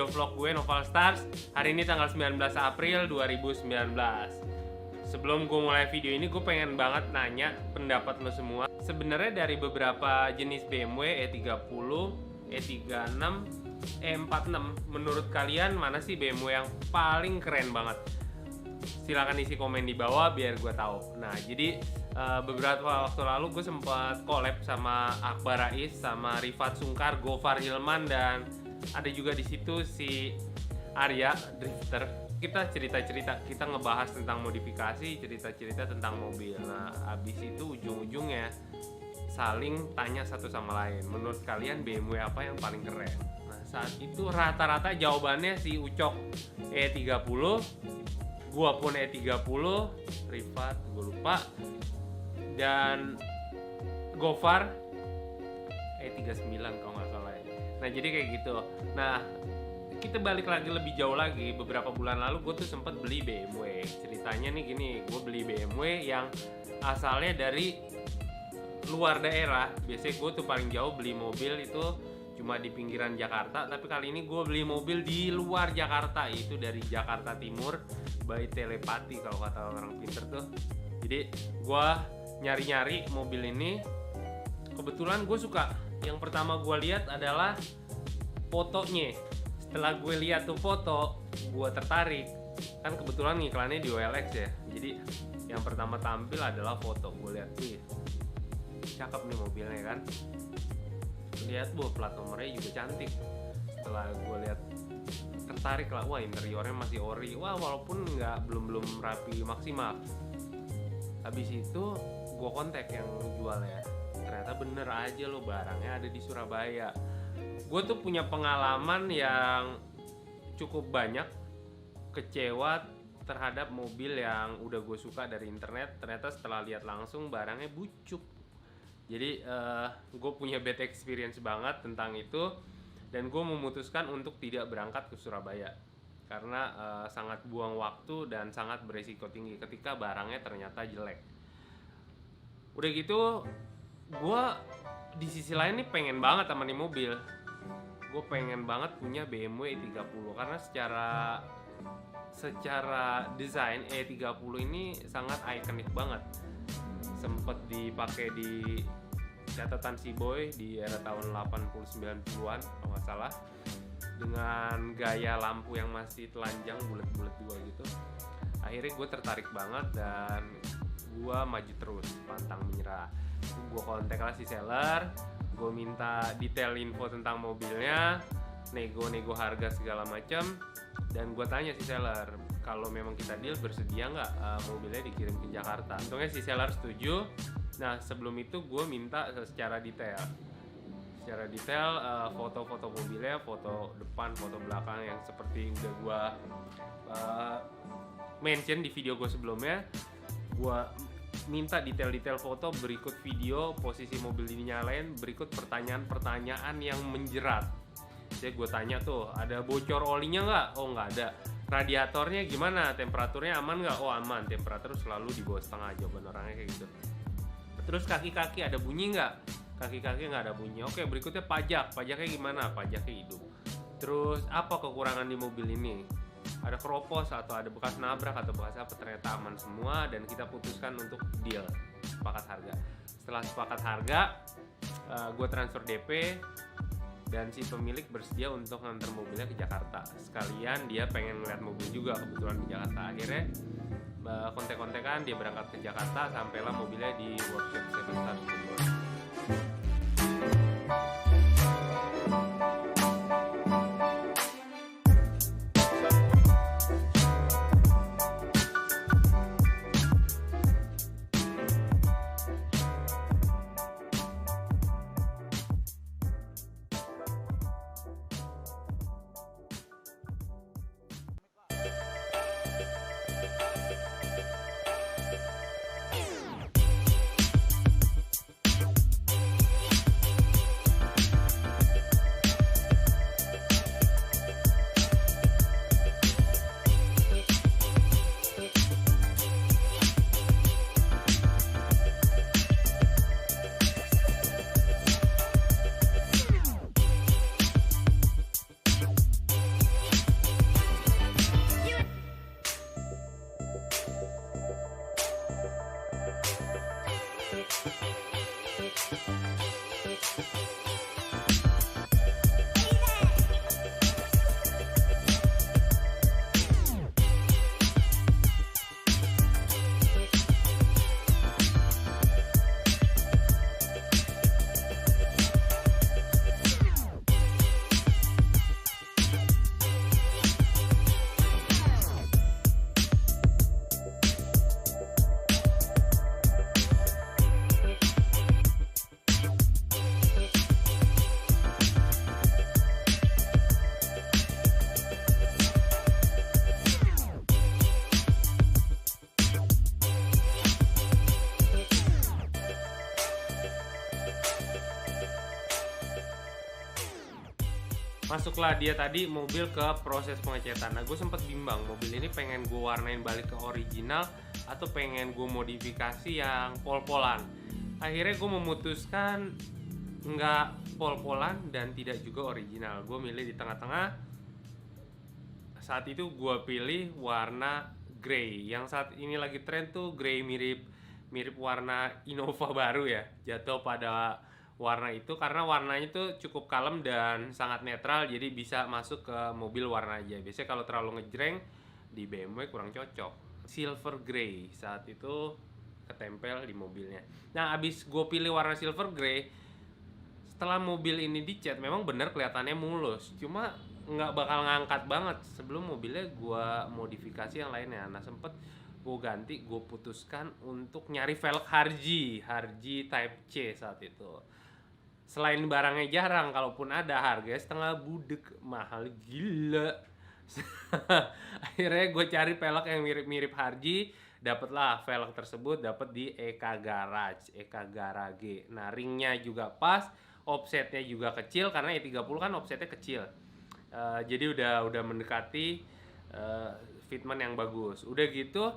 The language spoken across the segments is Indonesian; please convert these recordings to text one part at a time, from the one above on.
video vlog gue Noval Stars. Hari ini tanggal 19 April 2019. Sebelum gue mulai video ini, gue pengen banget nanya pendapat lo semua. Sebenarnya dari beberapa jenis BMW E30, E36, E46, menurut kalian mana sih BMW yang paling keren banget? Silahkan isi komen di bawah biar gue tahu. Nah, jadi beberapa waktu lalu gue sempat collab sama Akbar Rais, sama Rifat Sungkar, Gofar Hilman, dan ada juga di situ si Arya Drifter. Kita cerita-cerita, kita ngebahas tentang modifikasi, cerita-cerita tentang mobil. Nah, abis itu ujung-ujungnya saling tanya satu sama lain. Menurut kalian BMW apa yang paling keren? Nah, saat itu rata-rata jawabannya si Ucok E30, gua pun E30, Rifat gue lupa, dan Gofar E39 kalau nggak salah ya. Nah, jadi kayak gitu. Nah, kita balik lagi lebih jauh lagi. Beberapa bulan lalu gue tuh sempat beli BMW. Ceritanya nih gini, gue beli BMW yang asalnya dari luar daerah. Biasanya gue tuh paling jauh beli mobil itu cuma di pinggiran Jakarta, tapi kali ini gue beli mobil di luar Jakarta, itu dari Jakarta Timur, by telepati kalau kata orang pinter tuh. Jadi gue nyari-nyari mobil ini, kebetulan gue suka. Yang pertama gue lihat adalah fotonya. Setelah gue lihat tuh foto, gue tertarik. Kan kebetulan ngiklannya di OLX ya. Jadi yang pertama tampil adalah foto. Gue lihat sih, cakep nih mobilnya kan. Lihat plat nomornya juga cantik. Setelah gue lihat, tertarik lah. Wah, interiornya masih ori. Wah, walaupun belum rapi maksimal. Habis itu gue kontak yang jual ya. Ternyata bener aja loh, barangnya ada di Surabaya. Gue tuh punya pengalaman yang cukup banyak kecewa terhadap mobil yang udah gue suka dari internet. Ternyata setelah lihat langsung barangnya bucuk. Jadi gue punya bad experience banget tentang itu, dan gue memutuskan untuk tidak berangkat ke Surabaya karena sangat buang waktu dan sangat beresiko tinggi ketika barangnya ternyata jelek. Udah gitu, gue di sisi lain nih pengen banget sama nih mobil. Gue pengen banget punya BMW E30 karena secara desain E30 ini sangat ikonik banget. Sempet dipakai di catatan si Boy di era tahun 80-90-an kalau nggak salah, dengan gaya lampu yang masih telanjang bulat-bulat dua gitu. Akhirnya gue tertarik banget dan gue maju terus, pantang menyerah. Gue kontak lah si seller, gue minta detail info tentang mobilnya, nego harga segala macam, dan gue tanya si seller kalau memang kita deal bersedia nggak mobilnya dikirim ke Jakarta. Untungnya si seller setuju. Nah, sebelum itu gue minta secara detail foto-foto mobilnya, foto depan, foto belakang yang seperti udah gue mention di video gue sebelumnya. Gue minta detail-detail foto, berikut video posisi mobil dinyalain, berikut pertanyaan-pertanyaan yang menjerat. Jadi gue tanya tuh, ada bocor olinya nggak? Oh, nggak ada. Radiatornya gimana? Temperaturnya aman nggak? Oh, aman. Temperatur selalu di bawah setengah. Jawaban orangnya kayak gitu. Terus kaki-kaki ada bunyi nggak? Kaki-kaki nggak ada bunyi. Oke, berikutnya pajaknya gimana? Pajaknya hidup. Terus apa kekurangan di mobil ini? Ada keropos atau ada bekas nabrak atau bekas apa? Ternyata aman semua, dan kita putuskan untuk deal, sepakat harga. Setelah sepakat harga, gue transfer DP, dan si pemilik bersedia untuk nganter mobilnya ke Jakarta. Sekalian dia pengen ngeliat mobil juga, kebetulan di Jakarta. Akhirnya kontek-kontekan, dia berangkat ke Jakarta, sampailah mobilnya di workshop Seven Stars Bogor. Masuklah dia tadi mobil ke proses pengecatan. Nah, gue sempet bimbang, mobil ini pengen gue warnain balik ke original atau pengen gue modifikasi yang pol-polan. Akhirnya gue memutuskan nggak pol-polan dan tidak juga original. Gue milih di tengah-tengah. Saat itu gue pilih warna grey. Yang saat ini lagi tren tuh grey, mirip warna Innova baru ya, jatuh pada warna itu karena warnanya itu cukup kalem dan sangat netral, jadi bisa masuk ke mobil warna aja. Biasanya kalau terlalu ngejreng di BMW kurang cocok. Silver grey saat itu ketempel di mobilnya. Nah, abis gue pilih warna silver grey, setelah mobil ini dicat memang bener kelihatannya mulus, cuma nggak bakal ngangkat banget. Sebelum mobilnya gue modifikasi yang lainnya. Nah, sempet gue ganti, gue putuskan untuk nyari velg Harji Type C saat itu. Selain barangnya jarang, kalaupun ada harganya setengah budek, mahal gila. Akhirnya gue cari velg yang mirip-mirip Harji, dapatlah velg tersebut, dapat di EK Garage. Nah, ringnya juga pas, offsetnya juga kecil karena E30 kan offsetnya kecil. Jadi udah mendekati fitment yang bagus. Udah gitu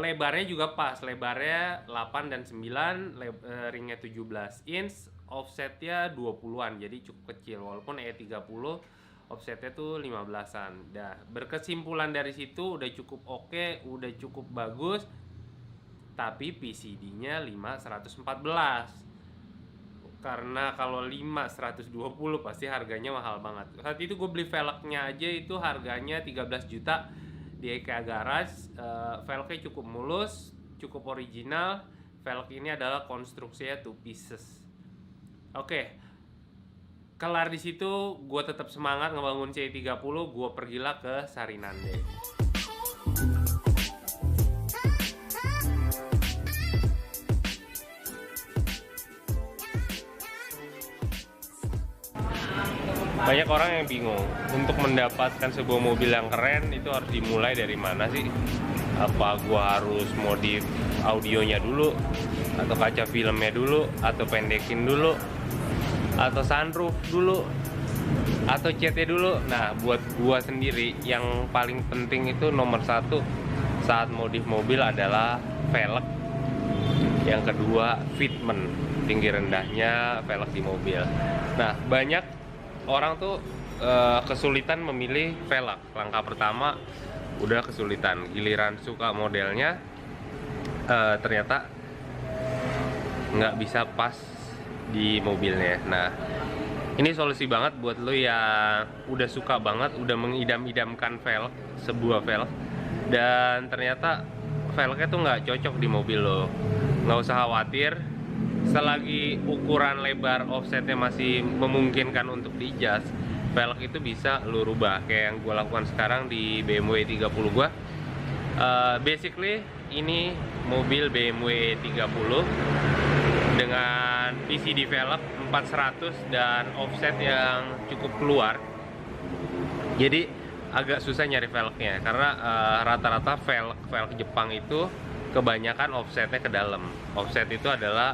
lebarnya juga pas, lebarnya 8 dan 9, ringnya 17 inch, offsetnya 20-an, jadi cukup kecil. Walaupun E30 offsetnya tuh 15-an. Dah, berkesimpulan dari situ udah cukup oke, udah cukup bagus. Tapi PCD-nya 5114. Karena kalau 5120 pasti harganya mahal banget. Saat itu gue beli velgnya aja itu harganya 13 juta di EK Garage. Velgnya cukup mulus, cukup original. Velg ini adalah konstruksinya 2 pieces. Oke, kelar di situ, gue tetap semangat ngebangun C30. Gue pergilah ke Sarinande. Banyak orang yang bingung untuk mendapatkan sebuah mobil yang keren itu harus dimulai dari mana sih? Apa gua harus modif audionya dulu, atau kaca filmnya dulu, atau pendekin dulu, atau sunroof dulu, atau catnya dulu? Nah, buat gua sendiri yang paling penting itu nomor 1 saat modif mobil adalah velg. Yang kedua fitment, tinggi rendahnya velg di mobil. Nah, banyak orang tuh kesulitan memilih velg. Langkah pertama udah kesulitan, giliran suka modelnya ternyata nggak bisa pas di mobilnya. Nah, ini solusi banget buat lo yang udah suka banget, udah mengidam-idamkan velg, sebuah velg, dan ternyata velgnya tuh nggak cocok di mobil lo. Nggak usah khawatir, selagi ukuran lebar offsetnya masih memungkinkan untuk di-adjust, velg itu bisa lo rubah kayak yang gue lakukan sekarang di BMW 30 gue. Basically ini mobil BMW 30 dengan PCD velg 400 dan offset yang cukup keluar. Jadi agak susah nyari velgnya karena rata-rata velg Jepang itu kebanyakan offsetnya ke dalam. Offset itu adalah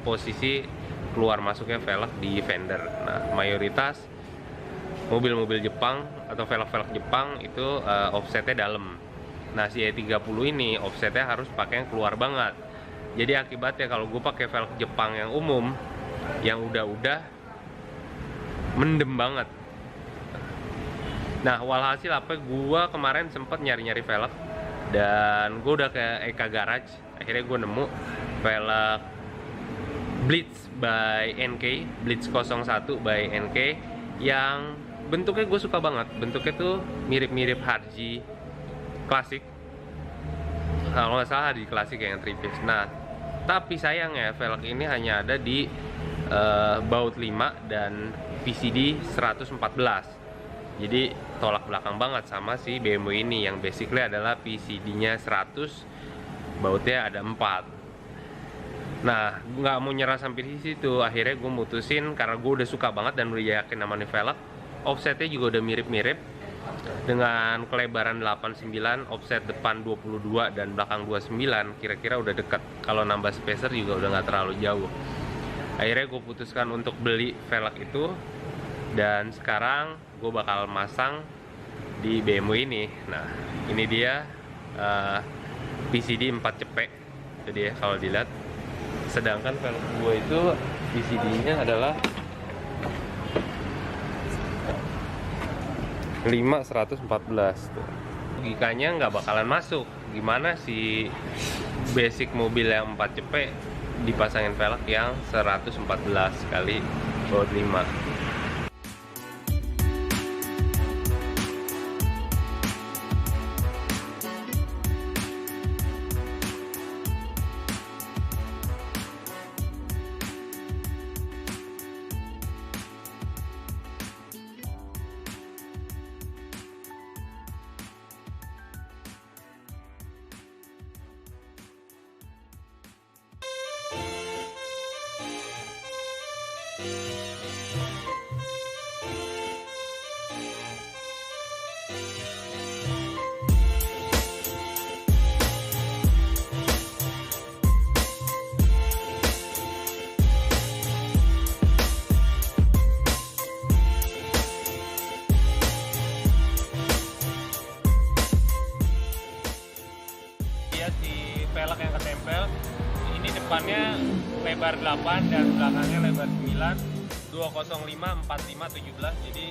posisi keluar masuknya velg di fender. Nah, mayoritas mobil-mobil Jepang atau velg-velg Jepang itu offsetnya dalam. Nah, si E30 ini offsetnya harus pakai yang keluar banget. Jadi akibatnya kalau gue pakai velg Jepang yang umum, yang udah mendem banget. Nah, walhasil apa, gue kemarin sempet nyari-nyari velg dan gue udah ke EK Garage. Akhirnya gue nemu velg Blitz by NK, Blitz 01 by NK, yang bentuknya gue suka banget. Bentuknya tuh mirip-mirip Harji klasik, kalau nggak salah Harji klasik yang 3 piece. Nah, tapi sayangnya velg ini hanya ada di baut 5 dan PCD 114. Jadi tolak belakang banget sama si BMW ini yang basically adalah PCD-nya 100, bautnya ada 4. Nah, nggak mau nyerah sampai di situ. Akhirnya gue mutusin, karena gue udah suka banget dan udah yakin namanya velg. Offsetnya juga udah mirip-mirip, dengan kelebaran 89, offset depan 22 dan belakang 29. Kira-kira udah deket. Kalau nambah spacer juga udah nggak terlalu jauh. Akhirnya gue putuskan untuk beli velg itu, dan sekarang gue bakal masang di BMW ini. Nah, ini dia PCD 4 cepek. Jadi ya, kalau dilihat. Sedangkan velg gue itu PCD-nya adalah 5114 tuh. Logikanya nggak bakalan masuk. Gimana sih basic mobil yang 4 cepek dipasangin velg yang 114 kali baut 5. Si velg yang ketempel ini depannya lebar 8 dan belakangnya lebar 9, 205 45 17. Jadi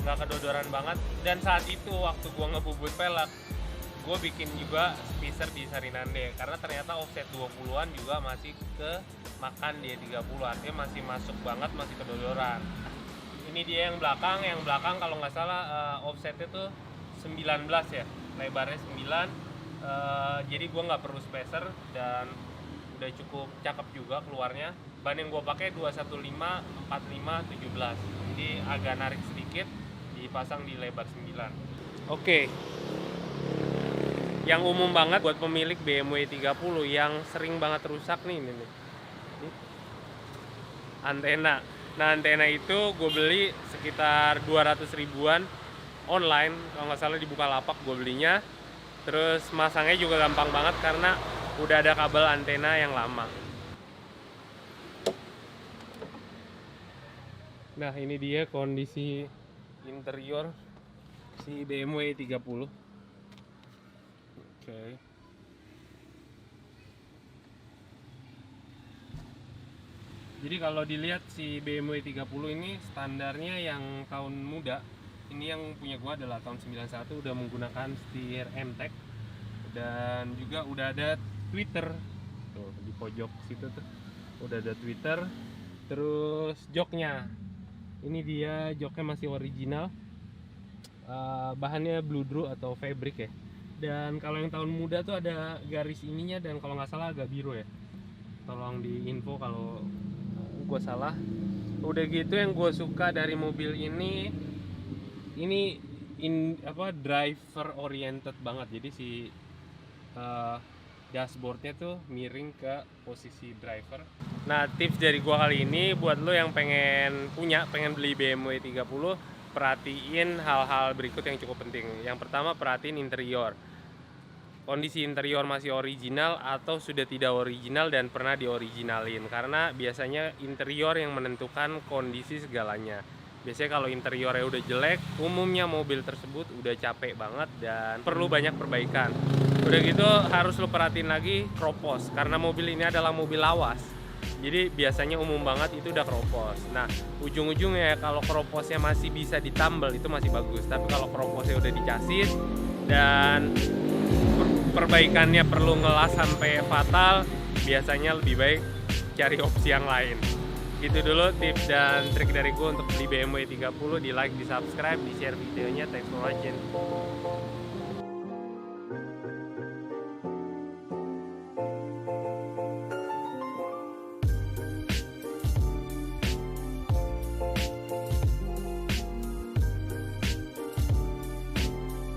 nggak kedodoran banget. Dan saat itu waktu gua ngebubut velg, gua bikin juga spacer di Sarinande karena ternyata offset 20-an juga masih ke makan dia 30, artinya masih masuk banget, masih kedodoran. Ini dia yang belakang kalau nggak salah offsetnya tuh 19 ya, lebarnya 9. Jadi gue nggak perlu spacer dan udah cukup cakep juga keluarnya. Ban yang gue pakai 215 45 17, jadi agak narik sedikit, dipasang di lebar 9. Oke. Yang umum banget buat pemilik BMW 30 yang sering banget rusak nih, ini nih. Antena. Nah, antena itu gue beli sekitar 200 ribuan online, kalau nggak salah di Bukalapak gue belinya. Terus masangnya juga gampang banget karena udah ada kabel antena yang lama. Nah, ini dia kondisi interior si BMW 30. Oke. Jadi kalau dilihat si BMW 30 ini standarnya yang tahun muda. Ini yang punya gua adalah tahun 91, udah menggunakan setir M-Tech dan juga udah ada tweeter tuh di pojok situ tuh, udah ada tweeter. Terus joknya, ini dia joknya masih original, bahannya bludru atau fabric ya. Dan kalau yang tahun muda tuh ada garis ininya dan kalau nggak salah agak biru ya. Tolong di info kalau gua salah. Udah gitu yang gue suka dari mobil ini driver oriented banget. Jadi si dashboardnya tuh miring ke posisi driver. Nah, tips dari gua kali ini buat lo yang pengen beli BMW 30, perhatiin hal-hal berikut yang cukup penting. Yang pertama, perhatiin interior. Kondisi interior masih original atau sudah tidak original dan pernah dioriginalin, karena biasanya interior yang menentukan kondisi segalanya. Biasanya kalau interiornya udah jelek, umumnya mobil tersebut udah capek banget dan perlu banyak perbaikan. Udah gitu harus lo perhatiin lagi kropos, karena mobil ini adalah mobil lawas. Jadi biasanya umum banget itu udah kropos. Nah, ujung-ujungnya kalau kroposnya masih bisa ditambal itu masih bagus. Tapi kalau kroposnya udah di chassis dan perbaikannya perlu ngelas sampai fatal, biasanya lebih baik cari opsi yang lain. Gitu dulu tips dan trik dari gue untuk beli BMW 30. Di like, di subscribe, di share videonya. Thanks for watching.